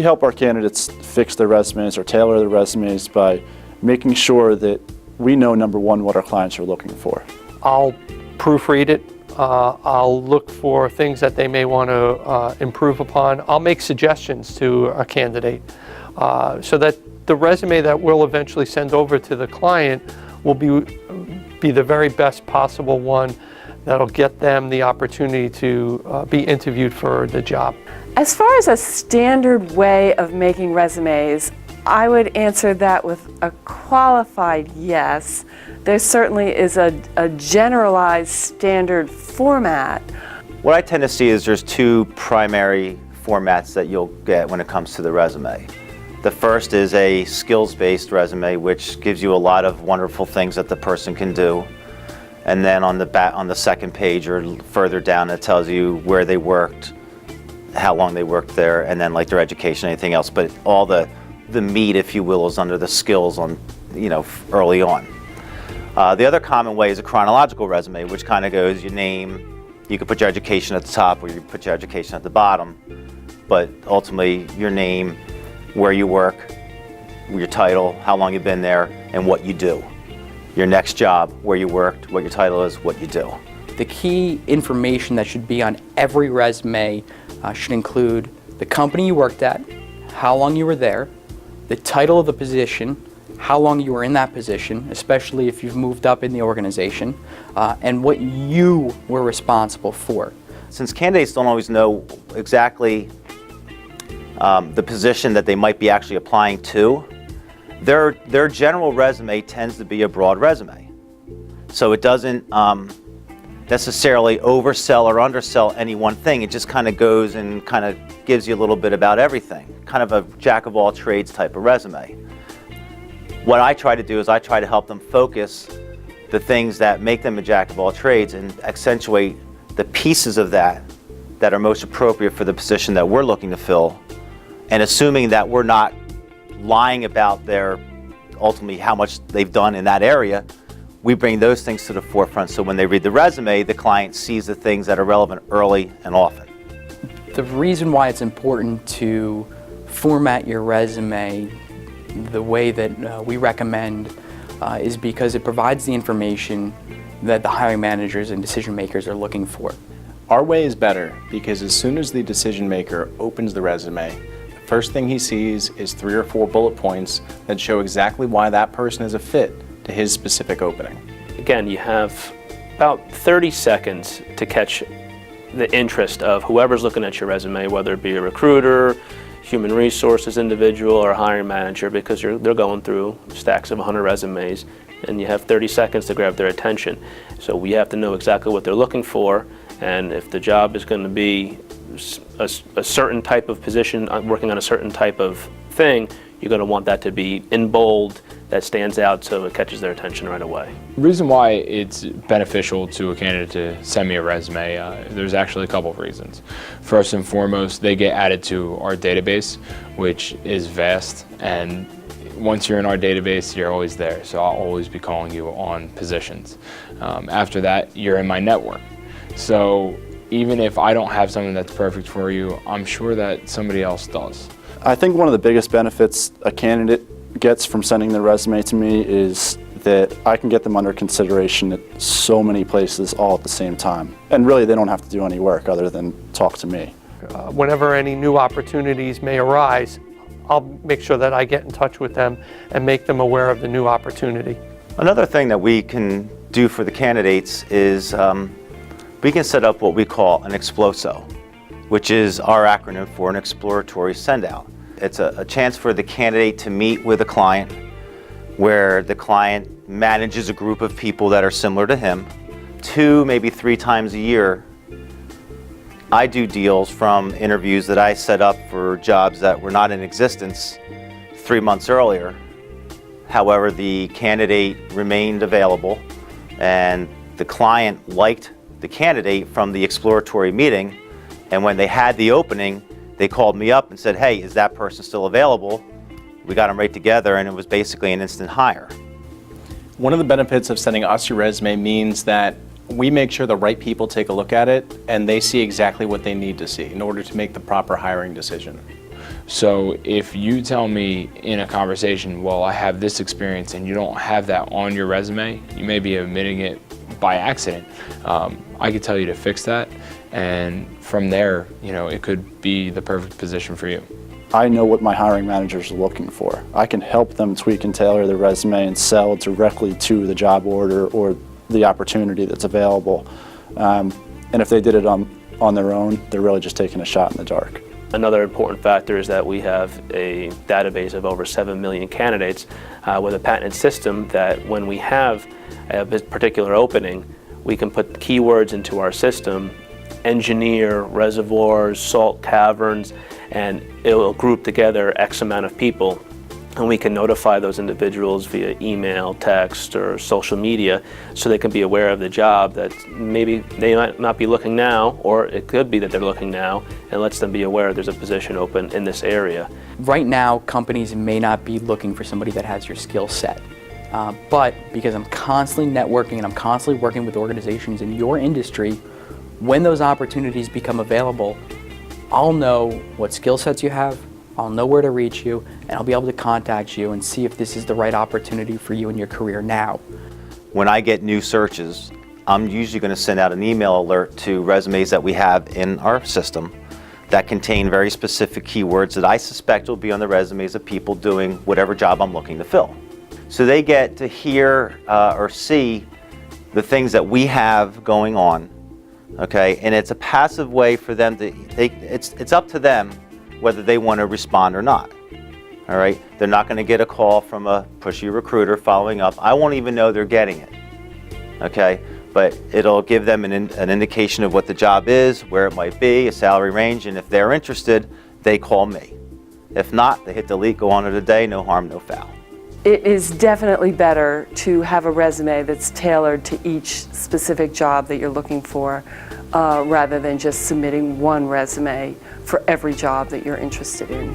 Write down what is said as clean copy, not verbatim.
help our candidates fix their resumes or tailor their resumes by making sure that we know, number one, what our clients are looking for. I'll proofread it. I'll look for things that they may want to improve upon. I'll make suggestions to a candidate so that the resume that we'll eventually send over to the client will be the very best possible one that'll get them the opportunity to be interviewed for the job. As far as a standard way of making resumes, I would answer that with a qualified yes. There certainly is a generalized standard format. What I tend to see is there's two primary formats that you'll get when it comes to the resume. The first is a skills-based resume, which gives you a lot of wonderful things that the person can do. And then on the second page or further down, it tells you where they worked, how long they worked there, and then like their education, anything else. But all the meat, if you will, is under the skills on, early on. The other common way is a chronological resume, which kind of goes your name. You could put your education at the top or you put your education at the bottom, but ultimately your name, where you work, your title, how long you've been there, and what you do. Your next job, where you worked, what your title is, what you do. The key information that should be on every resume should include the company you worked at, how long you were there, the title of the position, how long you were in that position, especially if you've moved up in the organization, and what you were responsible for. Since candidates don't always know exactly the position that they might be actually applying to, their general resume tends to be a broad resume. So it doesn't necessarily oversell or undersell any one thing. It just kind of goes and kind of gives you a little bit about everything. Kind of a jack of all trades type of resume. What I try to do is I try to help them focus the things that make them a jack of all trades and accentuate the pieces of that are most appropriate for the position that we're looking to fill, and assuming that we're not lying about their ultimately how much they've done in that area, we bring those things to the forefront so when they read the resume, the client sees the things that are relevant early and often. The reason why it's important to format your resume the way that we recommend is because it provides the information that the hiring managers and decision makers are looking for. Our way is better because as soon as the decision maker opens the resume, the first thing he sees is 3 or 4 bullet points that show exactly why that person is a fit to his specific opening. Again, you have about 30 seconds to catch the interest of whoever's looking at your resume, whether it be a recruiter, human resources individual, or a hiring manager, because they're going through stacks of 100 resumes and you have 30 seconds to grab their attention. So we have to know exactly what they're looking for, and if the job is going to be a certain type of position, working on a certain type of thing, you're going to want that to be in bold, that stands out so it catches their attention right away. The reason why it's beneficial to a candidate to send me a resume, there's actually a couple of reasons. First and foremost, they get added to our database, which is vast, and once you're in our database, you're always there, so I'll always be calling you on positions. After that, you're in my network. So even if I don't have something that's perfect for you, I'm sure that somebody else does. I think one of the biggest benefits a candidate gets from sending their resume to me is that I can get them under consideration at so many places all at the same time. And really, they don't have to do any work other than talk to me. Whenever any new opportunities may arise, I'll make sure that I get in touch with them and make them aware of the new opportunity. Another thing that we can do for the candidates is we can set up what we call an Exploso, which is our acronym for an exploratory sendout. It's a chance for the candidate to meet with a client where the client manages a group of people that are similar to him. 2, maybe 3 times a year, I do deals from interviews that I set up for jobs that were not in existence 3 months earlier. However, the candidate remained available and the client liked the candidate from the exploratory meeting, and when they had the opening, they called me up and said, hey, is that person still available? We got them right together, and it was basically an instant hire. One of the benefits of sending us your resume means that we make sure the right people take a look at it and they see exactly what they need to see in order to make the proper hiring decision. So if you tell me in a conversation, well, I have this experience, and you don't have that on your resume, you may be omitting it by accident. I could tell you to fix that, and from there, it could be the perfect position for you. I know what my hiring managers are looking for. I can help them tweak and tailor their resume and sell directly to the job order or the opportunity that's available. And if they did it on their own, they're really just taking a shot in the dark. Another important factor is that we have a database of over 7 million candidates with a patented system that when we have a particular opening, we can put keywords into our system, engineer, reservoirs, salt caverns, and it will group together X amount of people. And we can notify those individuals via email, text, or social media so they can be aware of the job that maybe they might not be looking now, or it could be that they're looking now, and lets them be aware there's a position open in this area. Right now, companies may not be looking for somebody that has your skill set. But because I'm constantly networking and I'm constantly working with organizations in your industry, when those opportunities become available, I'll know what skill sets you have, I'll know where to reach you, and I'll be able to contact you and see if this is the right opportunity for you in your career now. When I get new searches, I'm usually going to send out an email alert to resumes that we have in our system that contain very specific keywords that I suspect will be on the resumes of people doing whatever job I'm looking to fill. So they get to hear or see the things that we have going on, okay? And it's a passive way for them to, it's up to them whether they want to respond or not, all right? They're not going to get a call from a pushy recruiter following up. I won't even know they're getting it, okay? But it'll give them an indication of what the job is, where it might be, a salary range, and if they're interested, they call me. If not, they hit delete, go on to the day, no harm, no foul. It is definitely better to have a resume that's tailored to each specific job that you're looking for, rather than just submitting one resume for every job that you're interested in.